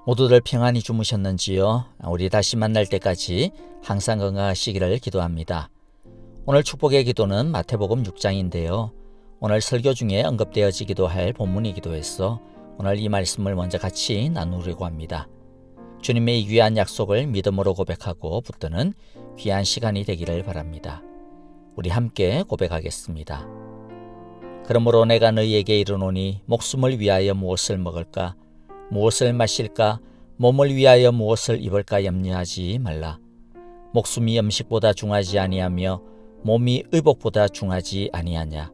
모두들 평안히 주무셨는지요? 우리 다시 만날 때까지 항상 건강하시기를 기도합니다. 오늘 축복의 기도는 마태복음 6장인데요. 오늘 설교 중에 언급되어지기도 할 본문이기도 해서 오늘 이 말씀을 먼저 같이 나누려고 합니다. 주님의 귀한 약속을 믿음으로 고백하고 붙드는 귀한 시간이 되기를 바랍니다. 우리 함께 고백하겠습니다. 그러므로 내가 너희에게 이르노니 목숨을 위하여 무엇을 먹을까? 무엇을 마실까? 몸을 위하여 무엇을 입을까 염려하지 말라. 목숨이 음식보다 중하지 아니하며 몸이 의복보다 중하지 아니하냐.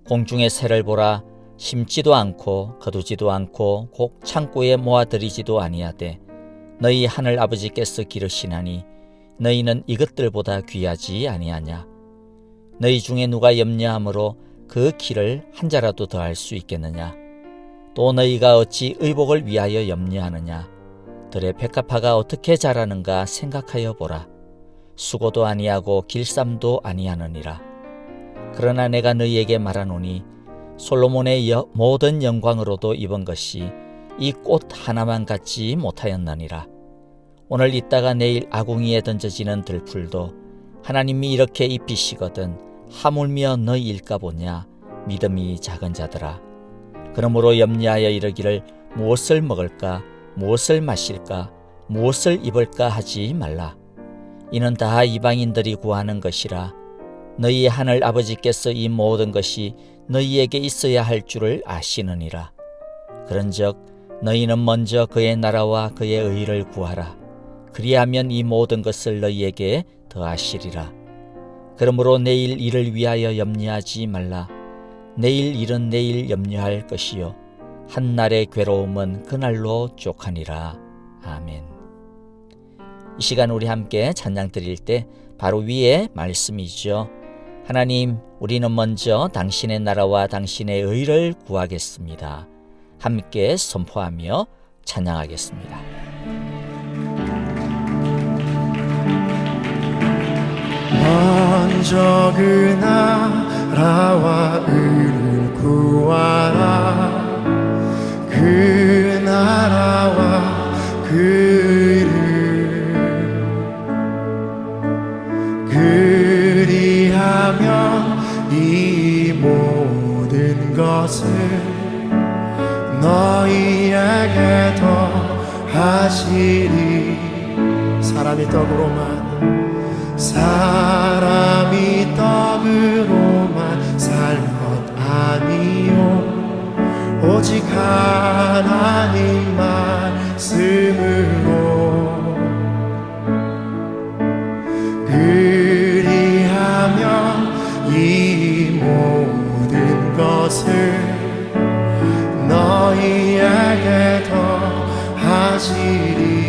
공중의 새를 보라. 심지도 않고 거두지도 않고 곡 창고에 모아들이지도 아니하되 너희 하늘 아버지께서 기르시나니 너희는 이것들보다 귀하지 아니하냐. 너희 중에 누가 염려함으로 그 키를 한 자라도 더할 수 있겠느냐. 또 너희가 어찌 의복을 위하여 염려하느냐. 들의 백합화가 어떻게 자라는가 생각하여 보라. 수고도 아니하고 길쌈도 아니하느니라. 그러나 내가 너희에게 말하노니 솔로몬의 모든 영광으로도 입은 것이 이 꽃 하나만 갖지 못하였느니라. 오늘 있다가 내일 아궁이에 던져지는 들풀도 하나님이 이렇게 입히시거든 하물며 너희일까 보냐. 믿음이 작은 자들아. 그러므로 염려하여 이르기를 무엇을 먹을까, 무엇을 마실까, 무엇을 입을까 하지 말라. 이는 다 이방인들이 구하는 것이라. 너희 하늘 아버지께서 이 모든 것이 너희에게 있어야 할 줄을 아시느니라. 그런즉 너희는 먼저 그의 나라와 그의 의를 구하라. 그리하면 이 모든 것을 너희에게 더하시리라. 그러므로 내일 일을 위하여 염려하지 말라. 내일 일은 내일 염려할 것이요 한날의 괴로움은 그날로 족하니라. 아멘. 이 시간 우리 함께 찬양 드릴 때 바로 위에 말씀이죠. 하나님, 우리는 먼저 당신의 나라와 당신의 의를 구하겠습니다. 함께 선포하며 찬양하겠습니다. 먼저 그 나라와 의를 구하라. 그 나라와 그 의를 그리하면 이 모든 것을 너희에게 더하시리. 사람이 떡으로만 살 것 아니요 오직 하나님 말씀으로 그리하면 이 모든 것을 너희에게 더하시리.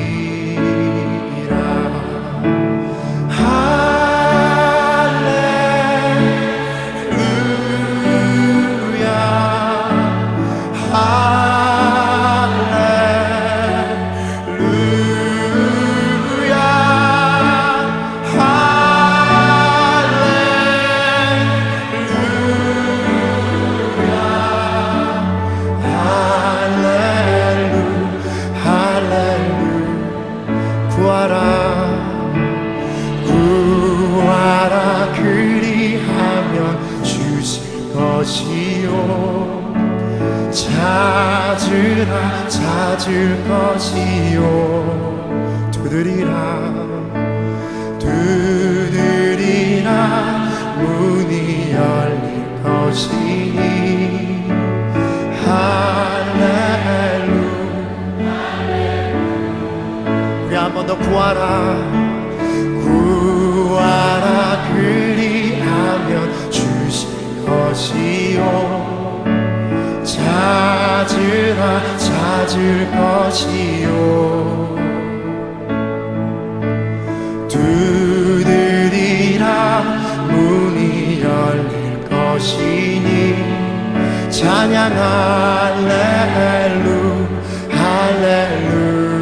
구하라 그리하면 주실 것이요 찾으라 찾을 것이요 두드리라 문이 열릴 것이니 할렐루야. 우리 한 번 더 구하라 그리하면 주실 것이요 찾으라 찾을 것이요 두드리라 문이 열릴 것이니 찬양 할렐루야 할렐루야.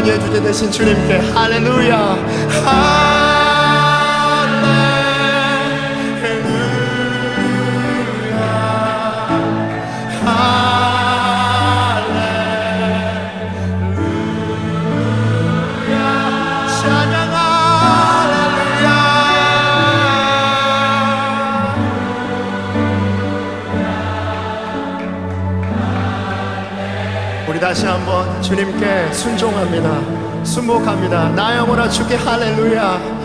찬양의 주제 되신 주님께 할렐루야. 우리 다시 한번 주님께 순종합니다. 순복합니다. 나 영혼아 주께 할렐루야.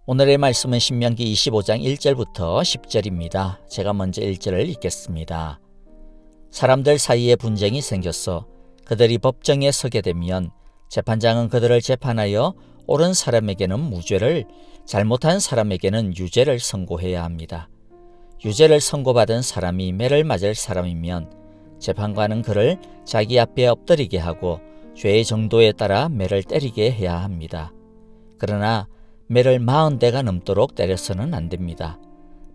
오늘의 말씀은 신명기 25장 1절부터 10절입니다. 제가 먼저 1절을 읽겠습니다. 사람들 사이에 분쟁이 생겼어 그들이 법정에 서게 되면 재판장은 그들을 재판하여 옳은 사람에게는 무죄를, 잘못한 사람에게는 유죄를 선고해야 합니다. 유죄를 선고받은 사람이 매를 맞을 사람이면 재판관은 그를 자기 앞에 엎드리게 하고 죄의 정도에 따라 매를 때리게 해야 합니다. 그러나 매를 40대가 넘도록 때려서는 안 됩니다.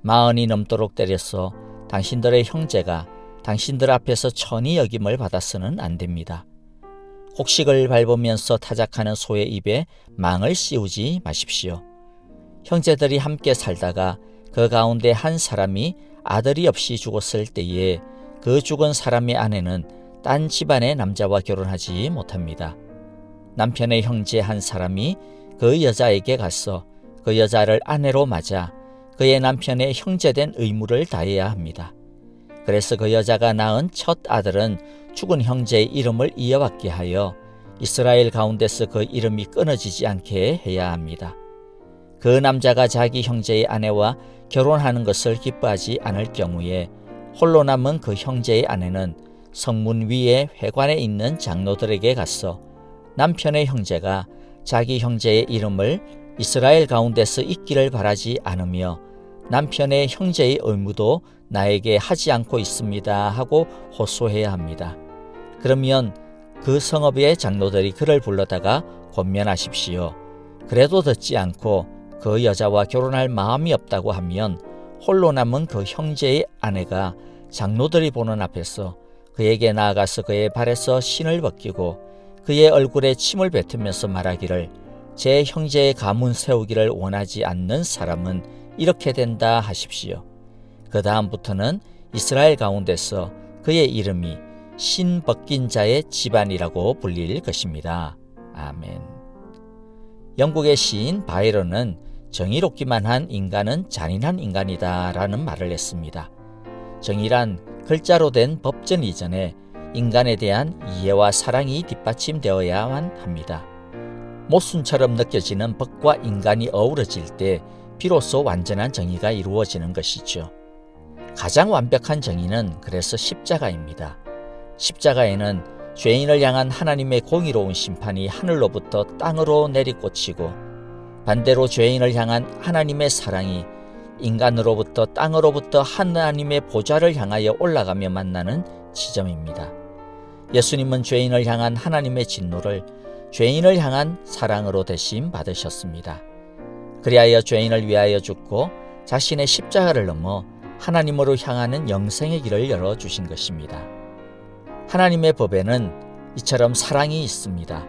40이 넘도록 때려서 당신들의 형제가 당신들 앞에서 천히 여김을 받아서는 안 됩니다. 곡식을 밟으면서 타작하는 소의 입에 망을 씌우지 마십시오. 형제들이 함께 살다가 그 가운데 한 사람이 아들이 없이 죽었을 때에 그 죽은 사람의 아내는 딴 집안의 남자와 결혼하지 못합니다. 남편의 형제 한 사람이 그 여자에게 가서 그 여자를 아내로 맞아 그의 남편의 형제된 의무를 다해야 합니다. 그래서 그 여자가 낳은 첫 아들은 죽은 형제의 이름을 이어받게 하여 이스라엘 가운데서 그 이름이 끊어지지 않게 해야 합니다. 그 남자가 자기 형제의 아내와 결혼하는 것을 기뻐하지 않을 경우에 홀로 남은 그 형제의 아내는 성문 위에 회관에 있는 장로들에게 가서 남편의 형제가 자기 형제의 이름을 이스라엘 가운데서 잊기를 바라지 않으며 남편의 형제의 의무도 나에게 하지 않고 있습니다 하고 호소해야 합니다. 그러면 그 성읍의 장로들이 그를 불러다가 권면하십시오. 그래도 듣지 않고 그 여자와 결혼할 마음이 없다고 하면 홀로 남은 그 형제의 아내가 장로들이 보는 앞에서 그에게 나아가서 그의 발에서 신을 벗기고 그의 얼굴에 침을 뱉으면서 말하기를 제 형제의 가문 세우기를 원하지 않는 사람은 이렇게 된다 하십시오. 그 다음부터는 이스라엘 가운데서 그의 이름이 신 벗긴 자의 집안이라고 불릴 것입니다. 아멘. 영국의 시인 바이런은 정의롭기만 한 인간은 잔인한 인간이다 라는 말을 했습니다. 정의란 글자로 된 법전 이전에 인간에 대한 이해와 사랑이 뒷받침되어야만 합니다. 모순처럼 느껴지는 법과 인간이 어우러질 때 비로소 완전한 정의가 이루어지는 것이죠. 가장 완벽한 정의는 그래서 십자가입니다. 십자가에는 죄인을 향한 하나님의 공의로운 심판이 하늘로부터 땅으로 내리꽂히고 반대로 죄인을 향한 하나님의 사랑이 인간으로부터 땅으로부터 하나님의 보좌를 향하여 올라가며 만나는 지점입니다. 예수님은 죄인을 향한 하나님의 진노를 죄인을 향한 사랑으로 대신 받으셨습니다. 그리하여 죄인을 위하여 죽고 자신의 십자가를 넘어 하나님으로 향하는 영생의 길을 열어주신 것입니다. 하나님의 법에는 이처럼 사랑이 있습니다.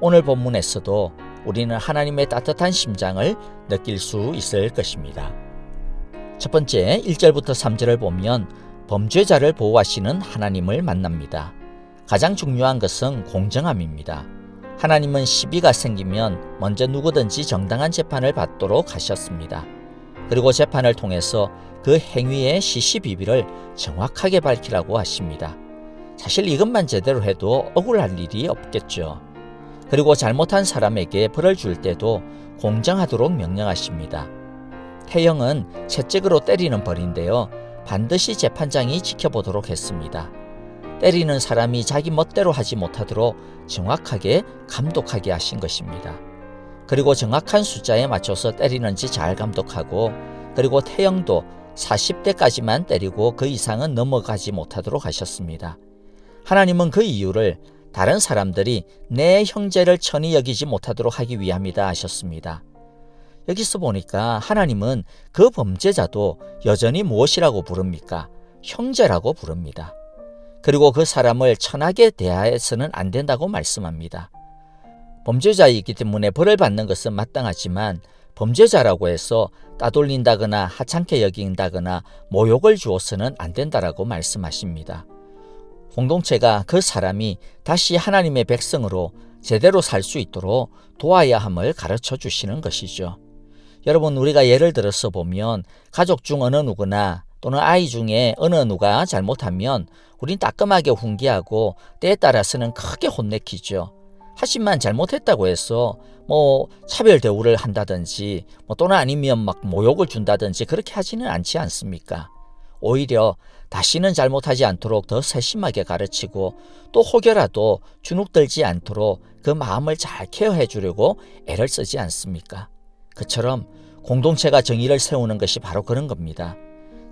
오늘 본문에서도 우리는 하나님의 따뜻한 심장을 느낄 수 있을 것입니다. 첫 번째 1절부터 3절을 보면 범죄자를 보호하시는 하나님을 만납니다. 가장 중요한 것은 공정함입니다. 하나님은 시비가 생기면 먼저 누구든지 정당한 재판을 받도록 하셨습니다. 그리고 재판을 통해서 그 행위의 시시비비를 정확하게 밝히라고 하십니다. 사실 이것만 제대로 해도 억울할 일이 없겠죠. 그리고 잘못한 사람에게 벌을 줄 때도 공정하도록 명령하십니다. 태형은 채찍으로 때리는 벌인데요. 반드시 재판장이 지켜보도록 했습니다. 때리는 사람이 자기 멋대로 하지 못하도록 정확하게 감독하게 하신 것입니다. 그리고 정확한 숫자에 맞춰서 때리는지 잘 감독하고, 그리고 태형도 40대까지만 때리고 그 이상은 넘어가지 못하도록 하셨습니다. 하나님은 그 이유를 다른 사람들이 내 형제를 천히 여기지 못하도록 하기 위함이다 하셨습니다. 여기서 보니까 하나님은 그 범죄자도 여전히 무엇이라고 부릅니까? 형제라고 부릅니다. 그리고 그 사람을 천하게 대하여서는 안 된다고 말씀합니다. 범죄자이기 때문에 벌을 받는 것은 마땅하지만 범죄자라고 해서 따돌린다거나 하찮게 여긴다거나 모욕을 주어서는 안 된다라고 말씀하십니다. 공동체가 그 사람이 다시 하나님의 백성으로 제대로 살 수 있도록 도와야 함을 가르쳐 주시는 것이죠. 여러분, 우리가 예를 들어서 보면 가족 중 어느 누구나 또는 아이 중에 어느 누가 잘못하면 우린 따끔하게 훈계하고 때에 따라서는 크게 혼내키죠. 하지만 잘못했다고 해서 차별 대우를 한다든지 또는 아니면 막 모욕을 준다든지 그렇게 하지는 않지 않습니까? 오히려 다시는 잘못하지 않도록 더 세심하게 가르치고, 또 혹여라도 주눅들지 않도록 그 마음을 잘 케어해 주려고 애를 쓰지 않습니까? 그처럼 공동체가 정의를 세우는 것이 바로 그런 겁니다.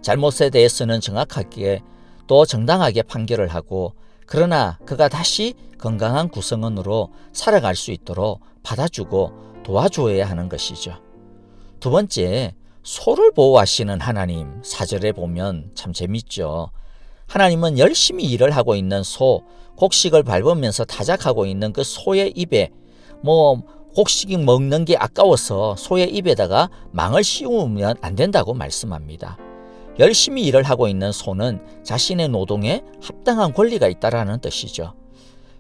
잘못에 대해서는 정확하게 또 정당하게 판결을 하고, 그러나 그가 다시 건강한 구성원으로 살아갈 수 있도록 받아주고 도와줘야 하는 것이죠. 두 번째, 소를 보호하시는 하나님, 4절에 보면 참 재밌죠. 하나님은 열심히 일을 하고 있는 소, 곡식을 밟으면서 타작하고 있는 그 소의 입에 곡식 먹는 게 아까워서 소의 입에다가 망을 씌우면 안 된다고 말씀합니다. 열심히 일을 하고 있는 소는 자신의 노동에 합당한 권리가 있다라는 뜻이죠.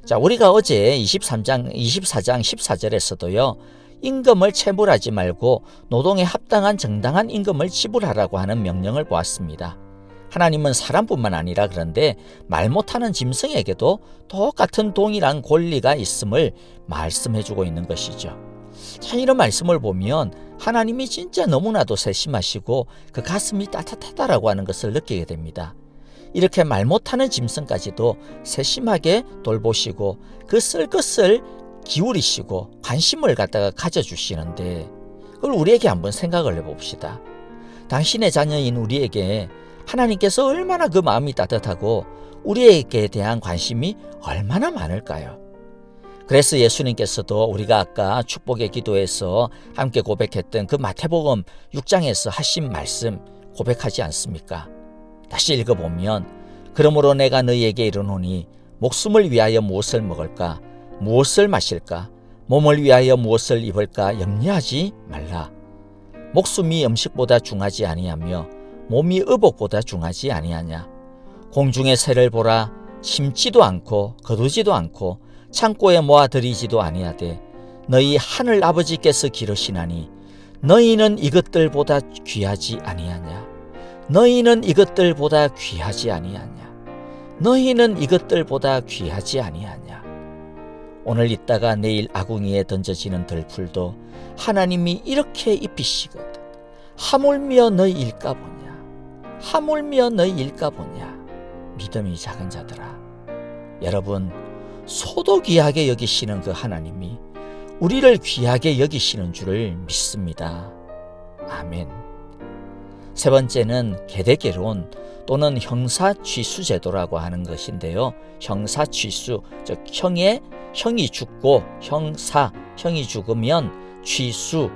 자, 우리가 어제 24장 14절에서도요. 임금을 체불하지 말고 노동에 합당한 정당한 임금을 지불하라고 하는 명령을 보았습니다. 하나님은 사람뿐만 아니라 그런데 말 못하는 짐승에게도 똑같은 동일한 권리가 있음을 말씀해주고 있는 것이죠. 참, 이런 말씀을 보면 하나님이 진짜 너무나도 세심하시고 그 가슴이 따뜻하다라고 하는 것을 느끼게 됩니다. 이렇게 말 못하는 짐승까지도 세심하게 돌보시고 그 쓸 것을 기울이시고 관심을 갖다가 가져주시는데, 그걸 우리에게 한번 생각을 해봅시다. 당신의 자녀인 우리에게 하나님께서 얼마나 그 마음이 따뜻하고 우리에게 대한 관심이 얼마나 많을까요? 그래서 예수님께서도 우리가 아까 축복의 기도에서 함께 고백했던 그 마태복음 6장에서 하신 말씀 고백하지 않습니까? 다시 읽어보면, 그러므로 내가 너희에게 이르노니 목숨을 위하여 무엇을 먹을까, 무엇을 마실까, 몸을 위하여 무엇을 입을까 염려하지 말라. 목숨이 음식보다 중하지 아니하며 몸이 의복보다 중하지 아니하냐. 공중의 새를 보라. 심지도 않고 거두지도 않고 창고에 모아들이지도 아니하되 너희 하늘 아버지께서 기르시나니 너희는 이것들보다 귀하지 아니하냐. 너희는 이것들보다 귀하지 아니하냐. 너희는 이것들보다 귀하지 아니하냐. 오늘 있다가 내일 아궁이에 던져지는 들풀도 하나님이 이렇게 입히시거든. 하물며 너희일까 보냐. 하물며 너희일까 보냐. 믿음이 작은 자들아. 여러분, 소도 귀하게 여기시는 그 하나님이 우리를 귀하게 여기시는 줄을 믿습니다. 아멘. 세 번째는 계대개론 또는 형사취수제도라고 하는 것인데요. 형사취수, 즉 형이 죽고 형이 죽으면 취수,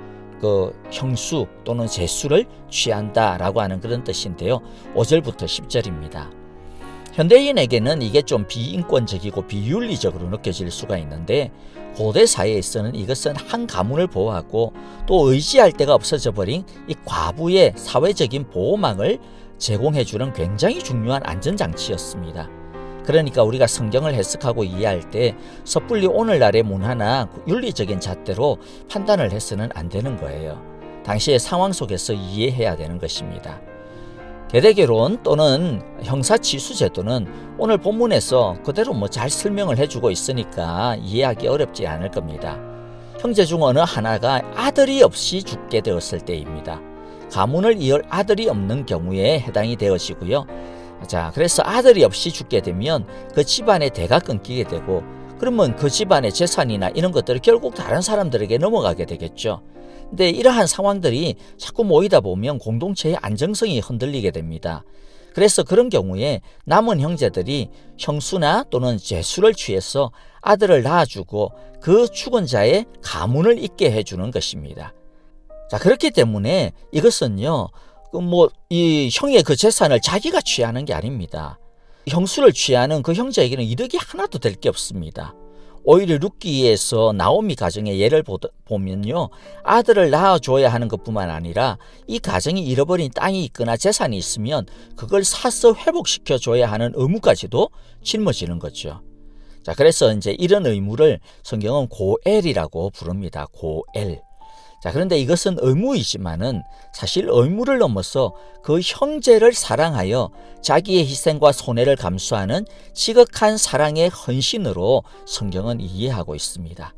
형수 또는 제수를 취한다라고 하는 그런 뜻인데요. 5절부터 10절입니다. 현대인에게는 이게 좀 비인권적이고 비윤리적으로 느껴질 수가 있는데, 고대 사회에서는 이것은 한 가문을 보호하고 또 의지할 데가 없어져 버린 이 과부의 사회적인 보호망을 제공해주는 굉장히 중요한 안전장치였습니다. 그러니까 우리가 성경을 해석하고 이해할 때 섣불리 오늘날의 문화나 윤리적인 잣대로 판단을 해서는 안 되는 거예요. 당시의 상황 속에서 이해해야 되는 것입니다. 대대결혼 또는 형사치수제도는 오늘 본문에서 그대로 잘 설명을 해주고 있으니까 이해하기 어렵지 않을 겁니다. 형제 중 어느 하나가 아들이 없이 죽게 되었을 때입니다. 가문을 이을 아들이 없는 경우에 해당이 되어지고요. 자, 그래서 아들이 없이 죽게 되면 그 집안의 대가 끊기게 되고, 그러면 그 집안의 재산이나 이런 것들이 결국 다른 사람들에게 넘어가게 되겠죠. 근데 이러한 상황들이 자꾸 모이다 보면 공동체의 안정성이 흔들리게 됩니다. 그래서 그런 경우에 남은 형제들이 형수나 또는 제수를 취해서 아들을 낳아주고 그 죽은 자의 가문을 잇게 해주는 것입니다. 자, 그렇기 때문에 이것은요, 이 형의 그 재산을 자기가 취하는 게 아닙니다. 형수를 취하는 그 형제에게는 이득이 하나도 될 게 없습니다. 오히려 룻기에서 나오미 가정의 예를 보면요, 아들을 낳아줘야 하는 것뿐만 아니라 이 가정이 잃어버린 땅이 있거나 재산이 있으면 그걸 사서 회복시켜줘야 하는 의무까지도 짊어지는 거죠. 자, 그래서 이제 이런 의무를 성경은 고엘이라고 부릅니다. 고엘. 자, 그런데 이것은 의무이지만은 사실 의무를 넘어서 그 형제를 사랑하여 자기의 희생과 손해를 감수하는 지극한 사랑의 헌신으로 성경은 이해하고 있습니다.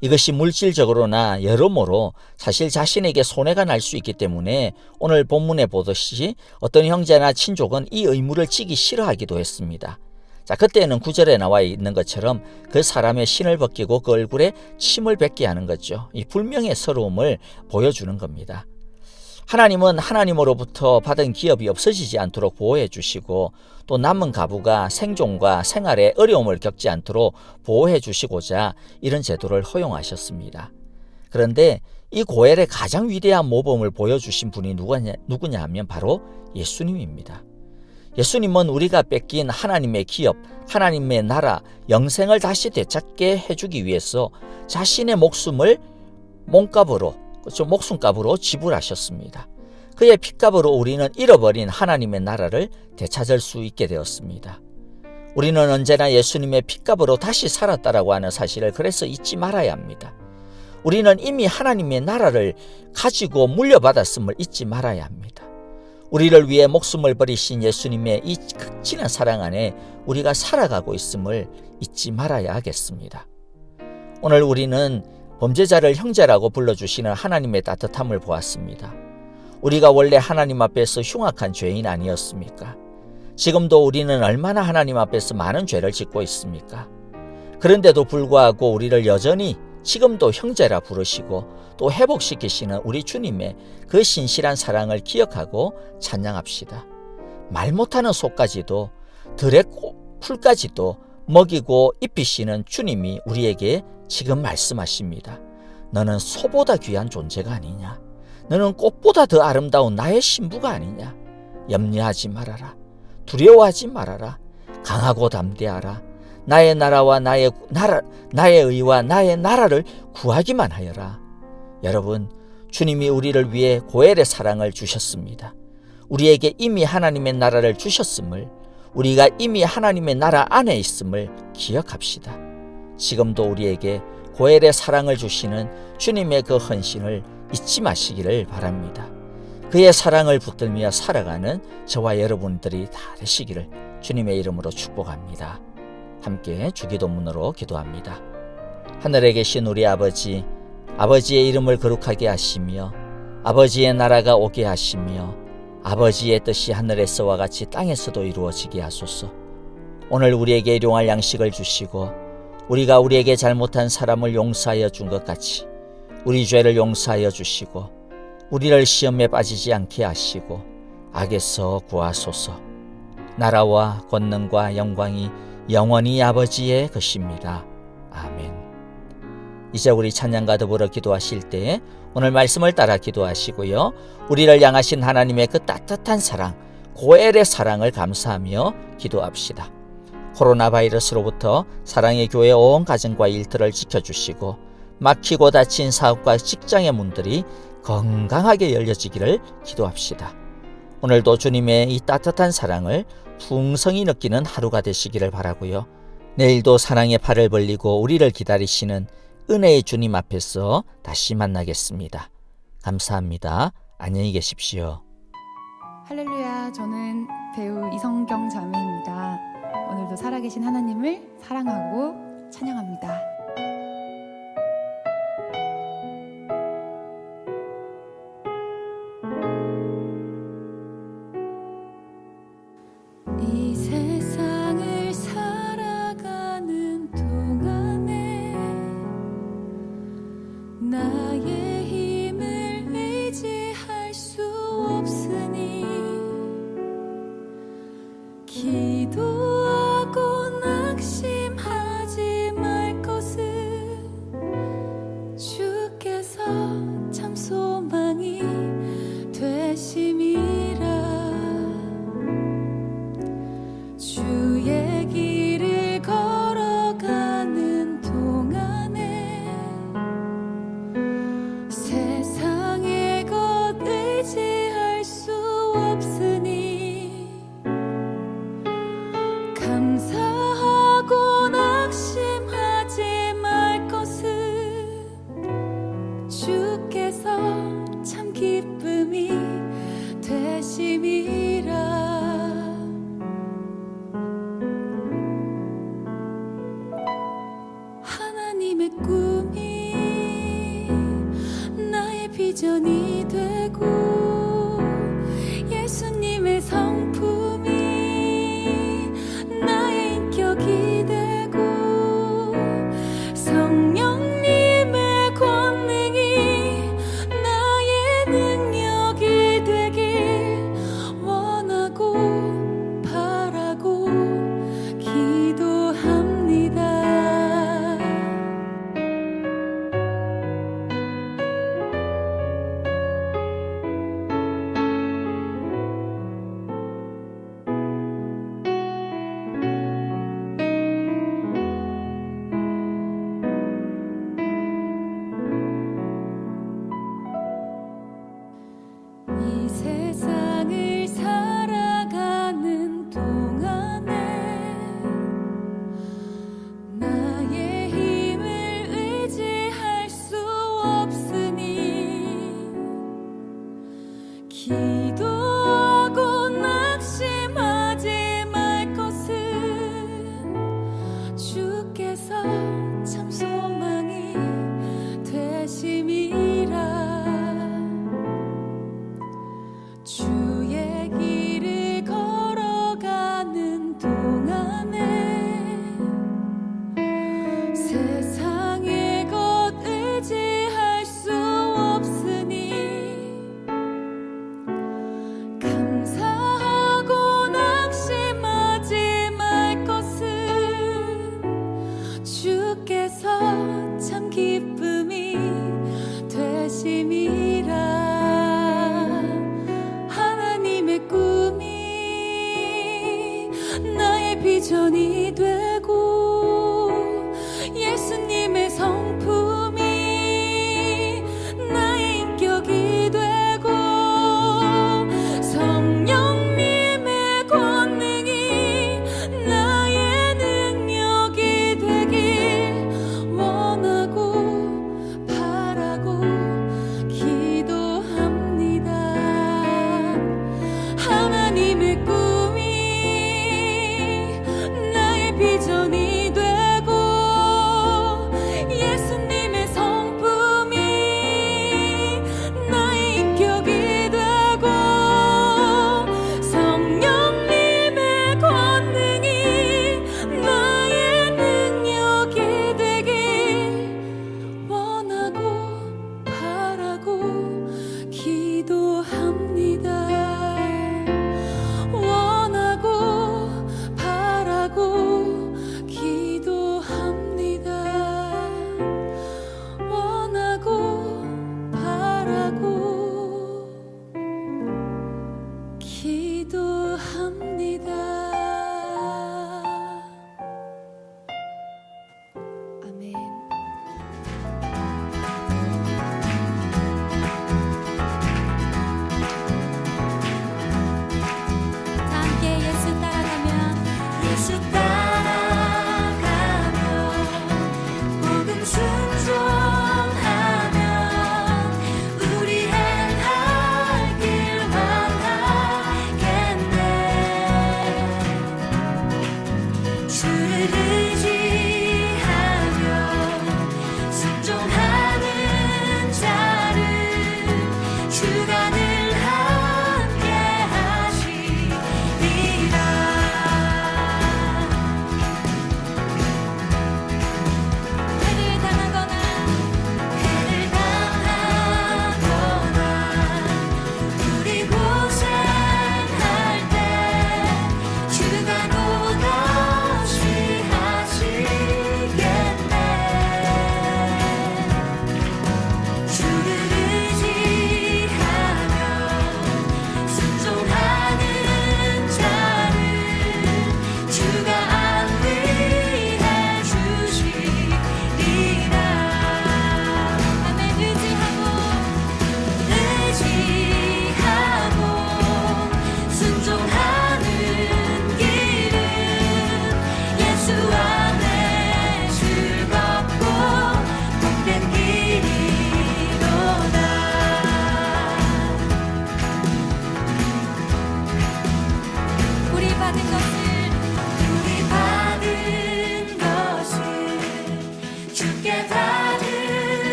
이것이 물질적으로나 여러모로 사실 자신에게 손해가 날 수 있기 때문에 오늘 본문에 보듯이 어떤 형제나 친족은 이 의무를 지기 싫어하기도 했습니다. 자, 그때는 9절에 나와 있는 것처럼 그 사람의 신을 벗기고 그 얼굴에 침을 뱉게 하는 거죠. 이 불명의 서러움을 보여주는 겁니다. 하나님은 하나님으로부터 받은 기업이 없어지지 않도록 보호해 주시고, 또 남은 가부가 생존과 생활에 어려움을 겪지 않도록 보호해 주시고자 이런 제도를 허용하셨습니다. 그런데 이 고엘의 가장 위대한 모범을 보여주신 분이 누구냐 하면 바로 예수님입니다. 예수님은 우리가 뺏긴 하나님의 기업, 하나님의 나라, 영생을 다시 되찾게 해주기 위해서 자신의 목숨을 목숨값으로 지불하셨습니다. 그의 핏값으로 우리는 잃어버린 하나님의 나라를 되찾을 수 있게 되었습니다. 우리는 언제나 예수님의 핏값으로 다시 살았다라고 하는 사실을 그래서 잊지 말아야 합니다. 우리는 이미 하나님의 나라를 가지고 물려받았음을 잊지 말아야 합니다. 우리를 위해 목숨을 버리신 예수님의 이 극진한 사랑 안에 우리가 살아가고 있음을 잊지 말아야 하겠습니다. 오늘 우리는 범죄자를 형제라고 불러주시는 하나님의 따뜻함을 보았습니다. 우리가 원래 하나님 앞에서 흉악한 죄인 아니었습니까? 지금도 우리는 얼마나 하나님 앞에서 많은 죄를 짓고 있습니까? 그런데도 불구하고 우리를 여전히 지금도 형제라 부르시고 또 회복시키시는 우리 주님의 그 신실한 사랑을 기억하고 찬양합시다. 말 못하는 소까지도 들의 풀까지도 먹이고 입히시는 주님이 우리에게 지금 말씀하십니다. 너는 소보다 귀한 존재가 아니냐? 너는 꽃보다 더 아름다운 나의 신부가 아니냐? 염려하지 말아라. 두려워하지 말아라. 강하고 담대하라. 나의 나라와 나의 의와 나의 나라를 구하기만 하여라. 여러분, 주님이 우리를 위해 고엘의 사랑을 주셨습니다. 우리에게 이미 하나님의 나라를 주셨음을, 우리가 이미 하나님의 나라 안에 있음을 기억합시다. 지금도 우리에게 고엘의 사랑을 주시는 주님의 그 헌신을 잊지 마시기를 바랍니다. 그의 사랑을 붙들며 살아가는 저와 여러분들이 다 되시기를 주님의 이름으로 축복합니다. 함께 주기도문으로 기도합니다. 하늘에 계신 우리 아버지, 아버지의 이름을 거룩하게 하시며 아버지의 나라가 오게 하시며 아버지의 뜻이 하늘에서와 같이 땅에서도 이루어지게 하소서. 오늘 우리에게 일용할 양식을 주시고 우리가 우리에게 잘못한 사람을 용서하여 준 것 같이 우리 죄를 용서하여 주시고 우리를 시험에 빠지지 않게 하시고 악에서 구하소서. 나라와 권능과 영광이 영원히 아버지의 것입니다. 아멘. 이제 우리 찬양과 더불어 기도하실 때 오늘 말씀을 따라 기도하시고요. 우리를 향하신 하나님의 그 따뜻한 사랑, 고엘의 사랑을 감사하며 기도합시다. 코로나 바이러스로부터 사랑의 교회 온 가정과 일터를 지켜주시고 막히고 닫힌 사업과 직장의 문들이 건강하게 열려지기를 기도합시다. 오늘도 주님의 이 따뜻한 사랑을 풍성히 느끼는 하루가 되시기를 바라고요. 내일도 사랑의 팔을 벌리고 우리를 기다리시는 은혜의 주님 앞에서 다시 만나겠습니다. 감사합니다. 안녕히 계십시오. 할렐루야, 저는 배우 이성경 자매입니다. 오늘도 살아계신 하나님을 사랑하고 찬양합니다. 이 세상을 살아가는 동안에 나의 힘을 의지할 수 없으니 기도하고 낙심하지 말 것은 주께서 참 소망이 되심이라. 주의 길을 걸어가는 동안에 세상의 것 의지할 수 없으니 감사하고 낙심하지 말 것은 주께서 참 기쁨이 되심이라. 하나님의 꿈이 나의 비전이 되고 예수님의 성품이 나의 인격이 되고 성령님의 권능이 나의 능력이 되길 원하고 바라고 기도합니다. 이 세상을 살아가는 동안에 나의 힘을 의지할 수 없으니 기도하고 낙심하지 말 것은 주께서 참 소망이 되심이라. 주의 길을 걸어가는 동안에 세상의 것 의지할 수 없으니 감사하고 낙심하지 말 것은 주께서 참 기쁨이 되심이라. 하나님의 꿈이 나의 비전이 되고 예수님의 성품이 나의 인격이 되고 성령님의 권능이 나의 능력이 되길 원하고 바라고 기도합니다. 하나님의 꿈이 나의 비전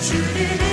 주님을